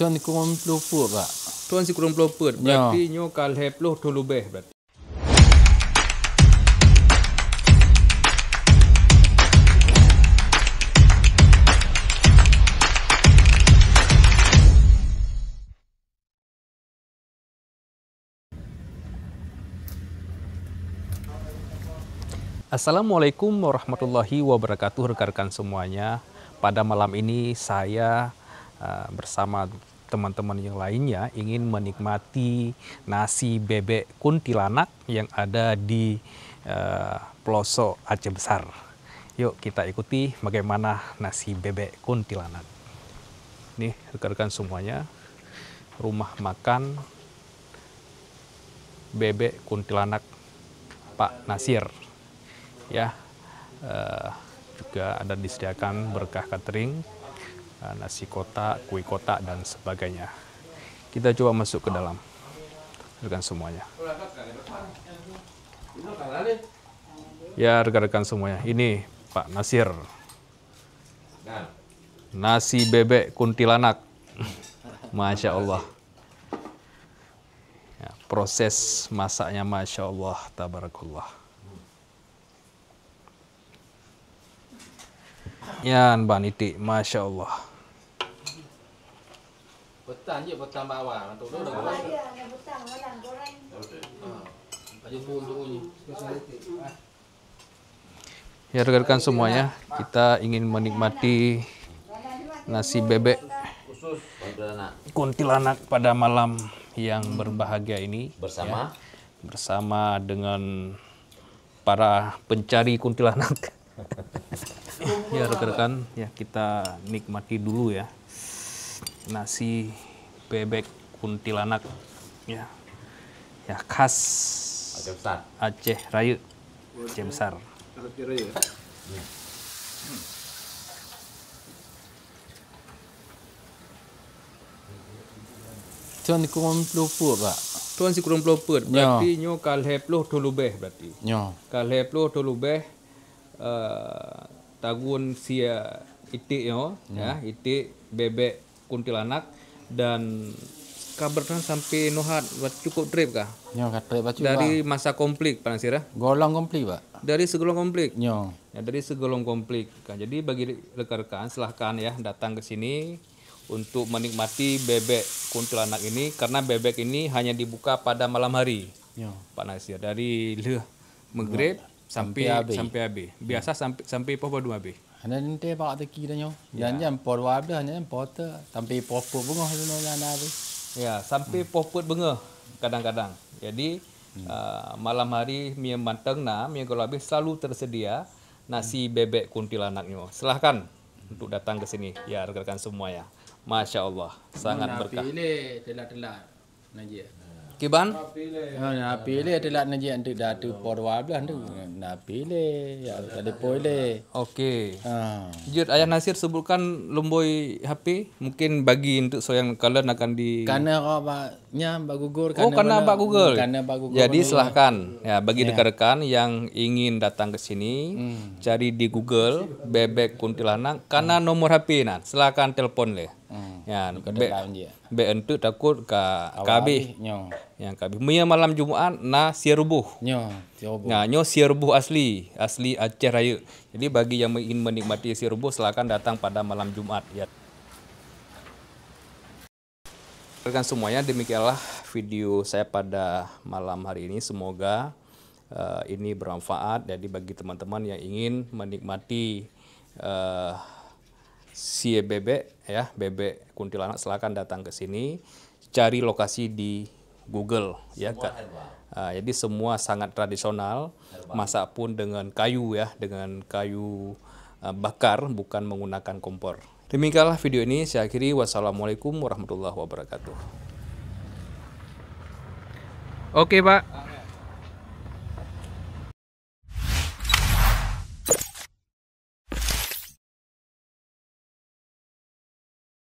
Tuan kurang peluput, Pak. Tuan si kurang peluput. Berarti nyo kalhe puluh tu lebih berarti. Assalamualaikum warahmatullahi wabarakatuh rekan-rekan semuanya. Pada malam ini saya bersama teman-teman yang lainnya ingin menikmati nasi bebek kuntilanak yang ada di pelosok Aceh Besar. Yuk kita ikuti bagaimana nasi bebek kuntilanak. Nih rekan-rekan semuanya, rumah makan bebek kuntilanak Pak Nasir. Ya, juga ada disediakan berkah catering, nasi kotak, kue kotak dan sebagainya. Kita coba masuk ke dalam, rekan semuanya. Ya, rekan-rekan semuanya, ini Pak Nasir. Nasi bebek kuntilanak, masya Allah. Ya, proses masaknya masya Allah, tabarakallah. Ya, Mbak Niti, masya Allah. Petang je, petang bawang. Untuk tu dah goreng. Baju bumbu. Ya, rekan-rekan semuanya, kita ingin menikmati nasi bebek kuntilanak pada malam yang berbahagia ini bersama dengan para pencari kuntilanak. Ya rekan-rekan, ya kita nikmati dulu ya nasi bebek kuntilanak ya khas Aceh Raya, Aceh Besar. Tuan kurang peluput, Pak. Tuan si kurang peluput, berarti nyo kalhe puluh tu lebih berarti. Kalhe puluh tu lebih tagun sia itik nyo ya itik bebek kuntilanak dan kabarkan sampai nohat cukup trip kah? Dari masa konflik Pak Nasir ya? Golong komplit, Pak. Dari segolong konflik. Ya, dari segolong konflik. Jadi bagi rekan-rekan silahkan ya datang ke sini untuk menikmati bebek kuntilanak ini karena bebek ini hanya dibuka pada malam hari. Pak Nasir dari maghrib sampai habis. Biasa sampai pukul 2 habis. Hanya nanti pak teki dah nyo. Jangan por wab dah hanya porter sampai popok bunga tu nak habis. Ya, sampai popot bengah kadang-kadang. Jadi malam hari mie manteng mie kalau habis selalu tersedia nasi bebek kuntilanaknya. Silahkan untuk datang ke sini ya rekan-rekan semua ya. Masya Allah, sangat berkah. Pilih telat-telat naji. Kiban? Nak pilih telat naji untuk datu por wab dah tu. Nak pilih ya tadi pilih. Oke. Jut Ayah Nasir sebutkan lomboi HP mungkin bagi untuk soyang kalian akan di Karena nya Pak Google karena Pak Google. Jadi mana silahkan ya bagi rekan-rekan yang ingin datang ke sini cari di Google bebek kuntilanak karena nomor HP silahkan telepon le. Ya be untuk takut ke KB. Yang KB. Mia malam Jumaat siarubuh. Nyo siarubuh asli Aceh Raya. Jadi bagi yang ingin menikmati siarubuh silahkan datang pada malam Jumaat ya. Rekan semuanya, demikianlah video saya pada malam hari ini. Semoga ini bermanfaat. Jadi bagi teman-teman yang ingin menikmati si bebek ya bebek kuntilanak silahkan datang ke sini. Cari lokasi di Google ya Kak. Jadi semua sangat tradisional, masak pun dengan kayu ya, dengan kayu bakar bukan menggunakan kompor. Demikianlah video ini saya akhiri. Wassalamualaikum warahmatullahi wabarakatuh. Oke Pak.